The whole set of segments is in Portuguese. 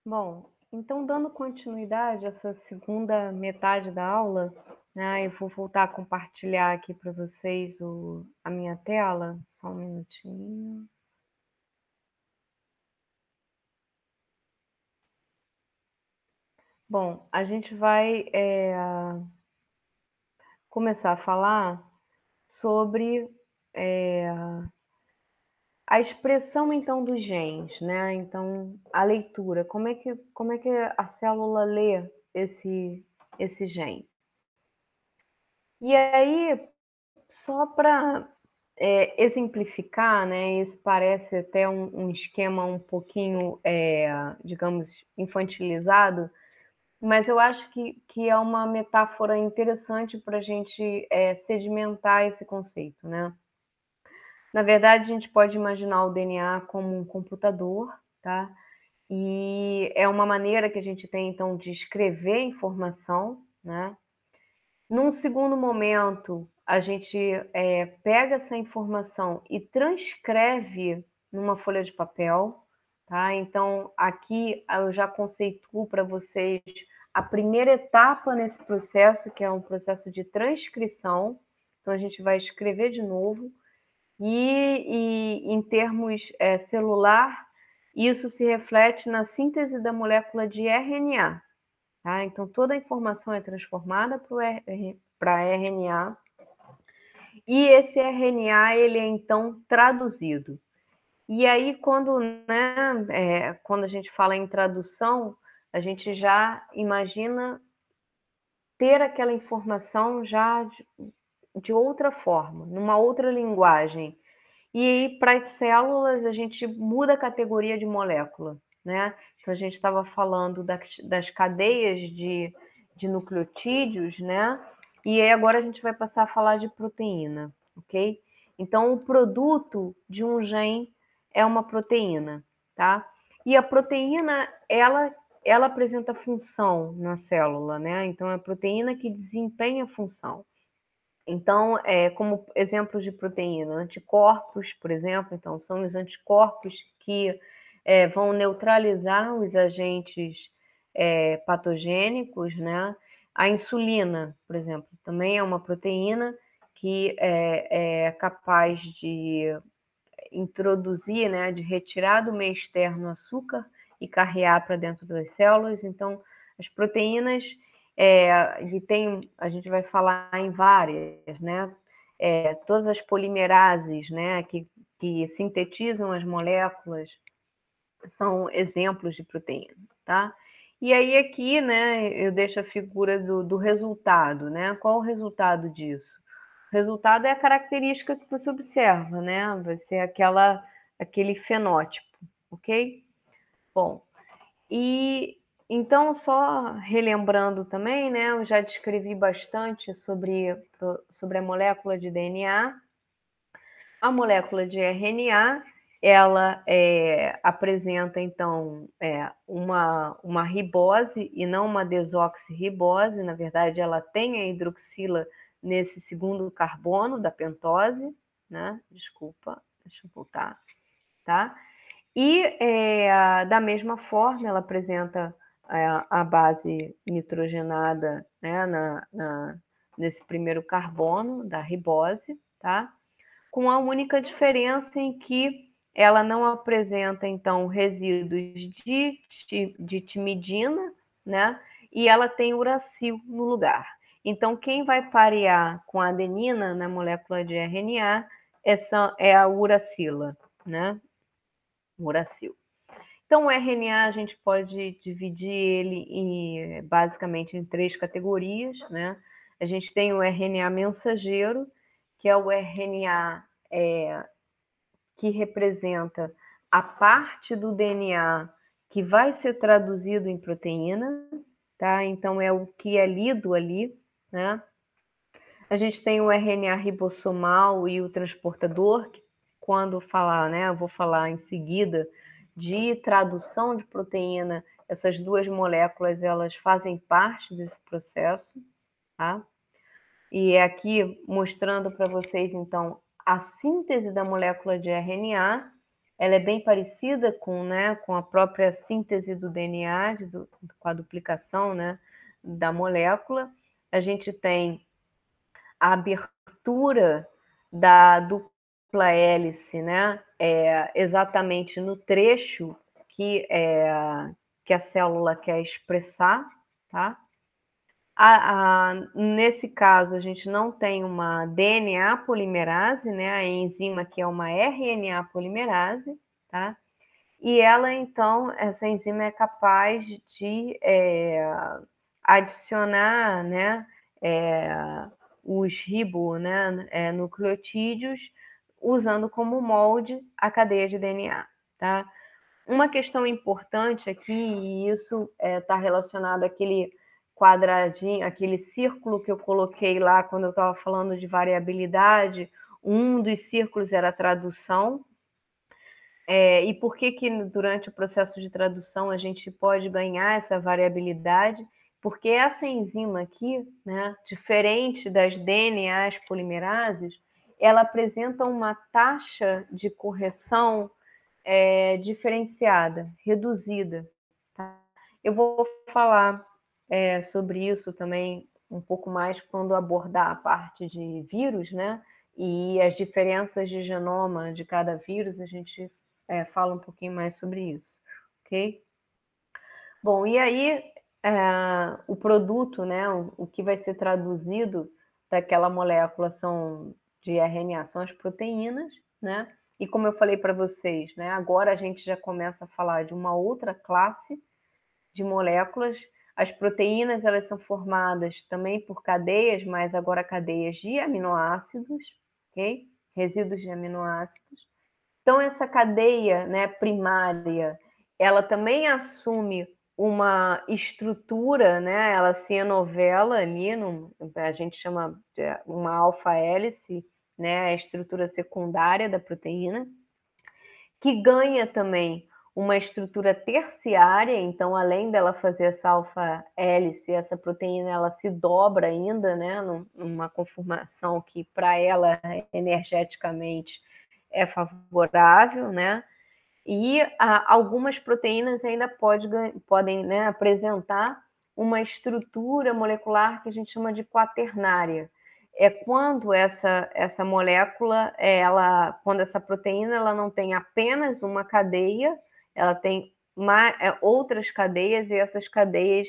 Bom, então dando continuidade a essa segunda metade da aula, né, eu vou voltar a compartilhar aqui para vocês a minha tela, só um minutinho. Bom, a gente vai começar a falar sobre eh, a expressão então dos genes, né? Então, a leitura, como é que a célula lê esse gene? E aí, só para exemplificar, né, esse parece até um esquema um pouquinho, digamos, infantilizado, mas eu acho que é uma metáfora interessante para a gente sedimentar esse conceito, né? Na verdade, a gente pode imaginar o DNA como um computador, tá? E é uma maneira que a gente tem, então, de escrever informação, né? Num segundo momento, a gente pega essa informação e transcreve numa folha de papel, tá? Então, aqui eu já conceituo para vocês a primeira etapa nesse processo, que é um processo de transcrição. Então, a gente vai escrever de novo. E em termos celular, isso se reflete na síntese da molécula de RNA, tá? Então, toda a informação é transformada para RNA e esse RNA ele é então traduzido. E aí, quando a gente fala em tradução, a gente já imagina ter aquela informação já de outra forma, numa outra linguagem. E aí, para as células, a gente muda a categoria de molécula, né? Então, a gente estava falando das cadeias de nucleotídeos, né? E aí agora a gente vai passar a falar de proteína, ok? Então, o produto de um gene é uma proteína, tá? E a proteína, ela apresenta função na célula, né? Então, é a proteína que desempenha função. Então, como exemplos de proteína, anticorpos, por exemplo, então são os anticorpos que vão neutralizar os agentes patogênicos, né? A insulina, por exemplo, também é uma proteína que é capaz de introduzir, né, de retirar do meio externo açúcar e carrear para dentro das células. Então, as proteínas, e tem, a gente vai falar em várias, né? Todas as polimerases, né, que sintetizam as moléculas, são exemplos de proteína, tá? E aí aqui, né, eu deixo a figura do resultado, né? Qual o resultado disso? O resultado é a característica que você observa, né? Vai ser aquele fenótipo, ok? Bom, e então só relembrando também, né? Eu já descrevi bastante sobre a molécula de DNA. A molécula de RNA, ela apresenta, então, uma ribose e não uma desoxirribose. Na verdade, ela tem a hidroxila nesse segundo carbono da pentose, né? Desculpa, deixa eu voltar, tá? E, da mesma forma, ela apresenta a base nitrogenada, né, nesse primeiro carbono da ribose, tá? Com a única diferença em que ela não apresenta, então, resíduos de timidina, né? E ela tem uracil no lugar. Então, quem vai parear com a adenina na molécula de RNA é a uracila, né? Uracil. Então, o RNA a gente pode dividir ele basicamente em três categorias, né? A gente tem o RNA mensageiro, que é o RNA que representa a parte do DNA que vai ser traduzido em proteína, tá? Então é o que é lido ali, né? A gente tem o RNA ribossomal e o transportador, que quando falar, né, eu vou falar em seguida de tradução de proteína, essas duas moléculas elas fazem parte desse processo, tá? E é aqui mostrando para vocês então a síntese da molécula de RNA ela é bem parecida com, né, com a própria síntese do DNA, com a duplicação, né, da molécula. A gente tem a abertura da dupla hélice, né, exatamente no trecho que a célula quer expressar, tá? Nesse caso, a gente não tem uma DNA polimerase, né? A enzima que é uma RNA polimerase, tá? E ela, então, essa enzima é capaz de adicionar, né, os né, nucleotídeos, usando como molde a cadeia de DNA, tá? Uma questão importante aqui, e isso está relacionado àquele quadradinho, aquele círculo que eu coloquei lá quando eu estava falando de variabilidade, um dos círculos era a tradução. E por que durante o processo de tradução a gente pode ganhar essa variabilidade? Porque essa enzima aqui, né, diferente das DNAs polimerases, ela apresenta uma taxa de correção diferenciada, reduzida. Tá? Eu vou falar sobre isso também um pouco mais quando abordar a parte de vírus, né? E as diferenças de genoma de cada vírus, a gente fala um pouquinho mais sobre isso, ok? Bom, e aí o produto, né? O que vai ser traduzido daquela molécula de RNA são as proteínas, né? E como eu falei para vocês, né? Agora a gente já começa a falar de uma outra classe de moléculas. As proteínas, elas são formadas também por cadeias, mas agora cadeias de aminoácidos, ok? Resíduos de aminoácidos. Então, essa cadeia, né, primária, ela também assume uma estrutura, né? Ela se enovela ali, a gente chama de uma alfa-hélice, né? A estrutura secundária da proteína, que ganha também uma estrutura terciária, então, além dela fazer essa alfa-hélice, essa proteína, ela se dobra ainda, né, numa conformação que, para ela, energeticamente, é favorável, né? E algumas proteínas ainda podem, né, apresentar uma estrutura molecular que a gente chama de quaternária. É quando essa molécula, quando essa proteína ela não tem apenas uma cadeia, ela tem outras cadeias, e essas cadeias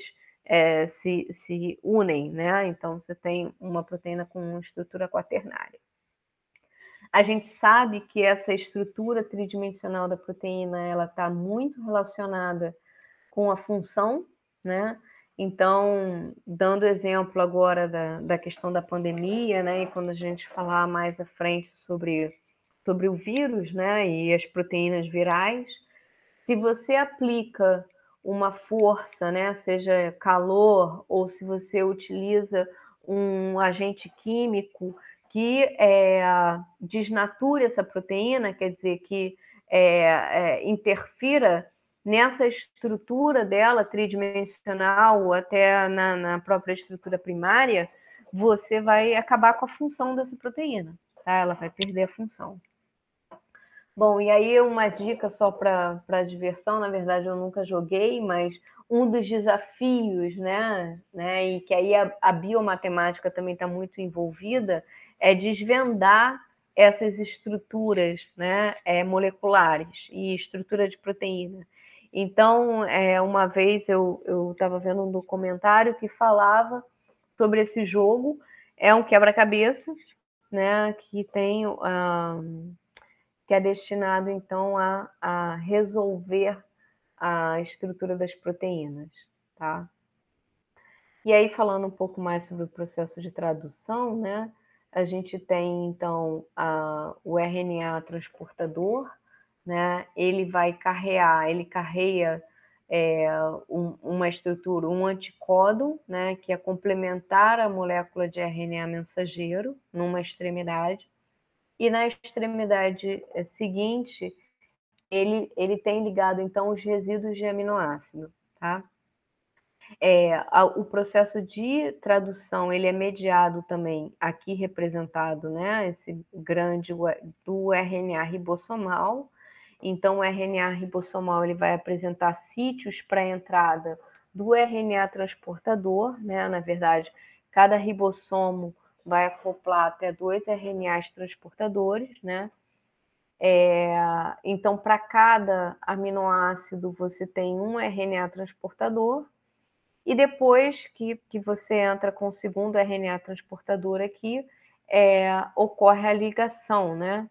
se unem, né? Então você tem uma proteína com uma estrutura quaternária. A gente sabe que essa estrutura tridimensional da proteína ela está muito relacionada com a função, né? Então, dando exemplo agora da questão da pandemia, né? E quando a gente falar mais à frente sobre o vírus, né? E as proteínas virais, se você aplica uma força, né? Seja calor, ou se você utiliza um agente químico que desnature essa proteína, quer dizer, que interfira nessa estrutura dela tridimensional, ou até na própria estrutura primária, você vai acabar com a função dessa proteína, tá? Ela vai perder a função. Bom, e aí uma dica só para diversão, na verdade eu nunca joguei, mas um dos desafios, né, e que aí a biomatemática também está muito envolvida, é desvendar essas estruturas, né, moleculares e estrutura de proteína. Então, uma vez eu estava vendo um documentário que falava sobre esse jogo, é um quebra-cabeça, né, que é destinado, então, a resolver a estrutura das proteínas, tá? E aí, falando um pouco mais sobre o processo de tradução, né? A gente tem, então, o RNA transportador, né? Ele carreia uma estrutura, um anticódon, né? Que é complementar à molécula de RNA mensageiro, numa extremidade, e na extremidade seguinte, ele tem ligado, então, os resíduos de aminoácido, tá? O processo de tradução, ele é mediado também, aqui representado, né, esse grande do RNA ribossomal, Então, o RNA ribossomal ele vai apresentar sítios para a entrada do RNA transportador, né? Na verdade, cada ribossomo vai acoplar até 2 RNAs transportadores, né? Então, para cada aminoácido, você tem um RNA transportador, e depois que você entra com o segundo RNA transportador aqui, ocorre a ligação, né,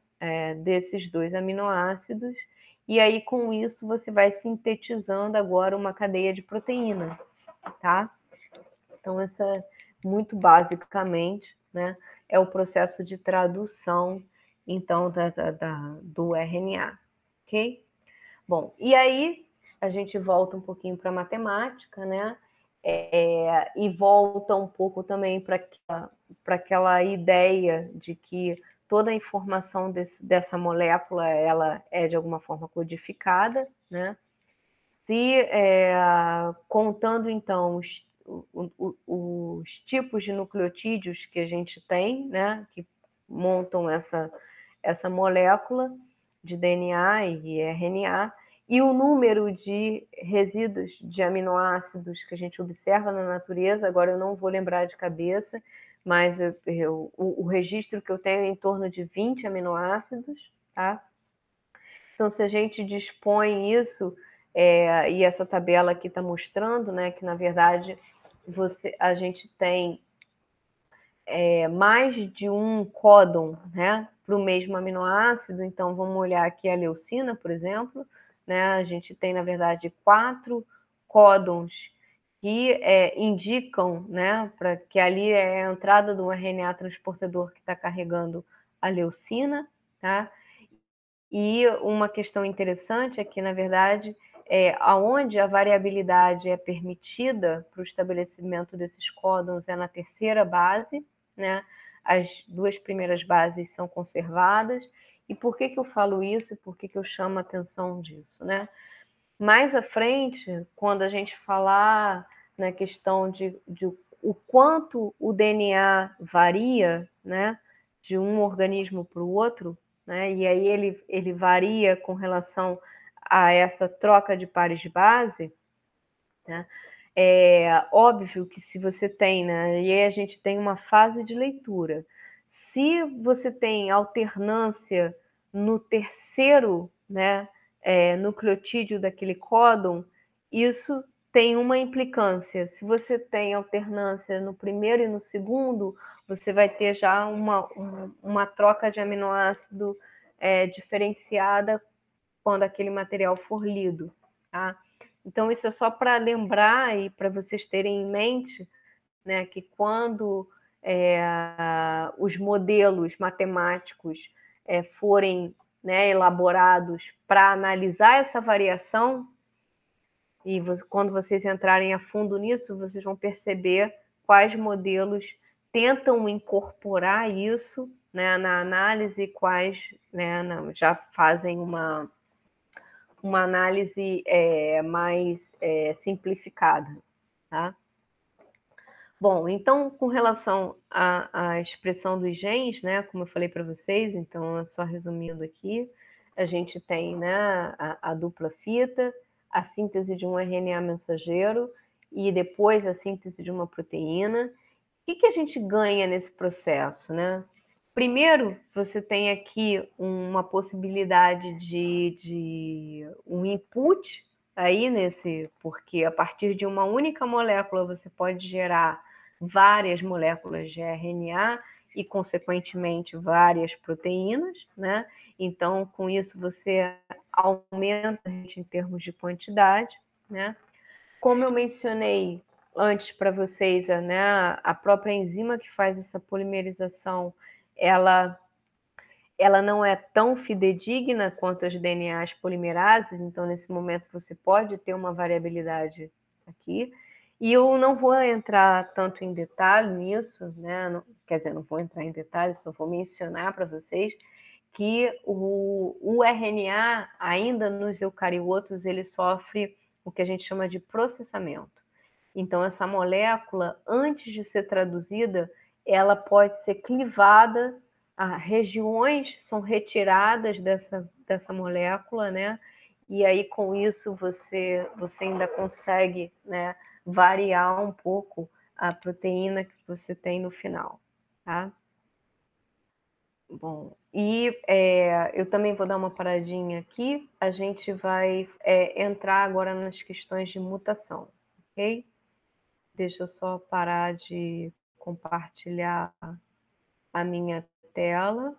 desses 2 aminoácidos, e aí com isso você vai sintetizando agora uma cadeia de proteína, tá? Então, essa, muito basicamente, né, é o processo de tradução, então, do RNA, ok? Bom, e aí a gente volta um pouquinho para a matemática, né? E volta um pouco também para aquela ideia de que toda a informação dessa molécula ela é de alguma forma codificada, né? Contando então os tipos de nucleotídeos que a gente tem, né? Que montam essa molécula de DNA e RNA, e o número de resíduos de aminoácidos que a gente observa na natureza, agora eu não vou lembrar de cabeça, mas o registro que eu tenho é em torno de 20 aminoácidos, tá? Então, se a gente dispõe isso, e essa tabela aqui está mostrando, né, que na verdade a gente tem mais de um códon, né, para o mesmo aminoácido. Então, vamos olhar aqui a leucina, por exemplo, né? A gente tem, na verdade, 4 códons que indicam, né, para que ali é a entrada do RNA transportador que está carregando a leucina, tá? E uma questão interessante é que, na verdade, aonde a variabilidade é permitida para o estabelecimento desses códons é na terceira base, né? As 2 primeiras bases são conservadas. E por que eu falo isso e por que eu chamo a atenção disso, né? Mais à frente, quando a gente falar na questão de o quanto o DNA varia, né, de um organismo para o outro, né, e aí ele varia com relação a essa troca de pares de base, né, é óbvio que se você tem, né, e aí a gente tem uma fase de leitura. Se você tem alternância no terceiro, né, nucleotídeo daquele códon, isso tem uma implicância. Se você tem alternância no primeiro e no segundo, você vai ter já uma troca de aminoácido diferenciada quando aquele material for lido, tá? Então, isso é só para lembrar e para vocês terem em mente, né, que quando os modelos matemáticos forem, né, elaborados para analisar essa variação, e quando vocês entrarem a fundo nisso, vocês vão perceber quais modelos tentam incorporar isso, né, na análise, quais, né, já fazem uma análise mais simplificada, tá? Bom, então, com relação à expressão dos genes, né, como eu falei para vocês, então, só resumindo aqui, a gente tem, né, a dupla fita, a síntese de um RNA mensageiro e depois a síntese de uma proteína. O que a gente ganha nesse processo, né? Primeiro, você tem aqui uma possibilidade de um input aí porque a partir de uma única molécula você pode gerar várias moléculas de RNA e, consequentemente, várias proteínas, né? Então, com isso, você aumenta em termos de quantidade, né? Como eu mencionei antes para vocês, né, a própria enzima que faz essa polimerização, ela não é tão fidedigna quanto as DNAs polimerases, então nesse momento você pode ter uma variabilidade aqui. E eu não vou entrar tanto em detalhe nisso, né? Quer dizer, não vou entrar em detalhe, só vou mencionar para vocês que o RNA, ainda nos eucariotos, ele sofre o que a gente chama de processamento. Então, essa molécula, antes de ser traduzida, ela pode ser clivada regiões são retiradas dessa molécula, né? E aí com isso você ainda consegue, né, variar um pouco a proteína que você tem no final, tá? Bom, e eu também vou dar uma paradinha aqui, a gente vai entrar agora nas questões de mutação, ok? Deixa eu só parar de compartilhar a minha tela.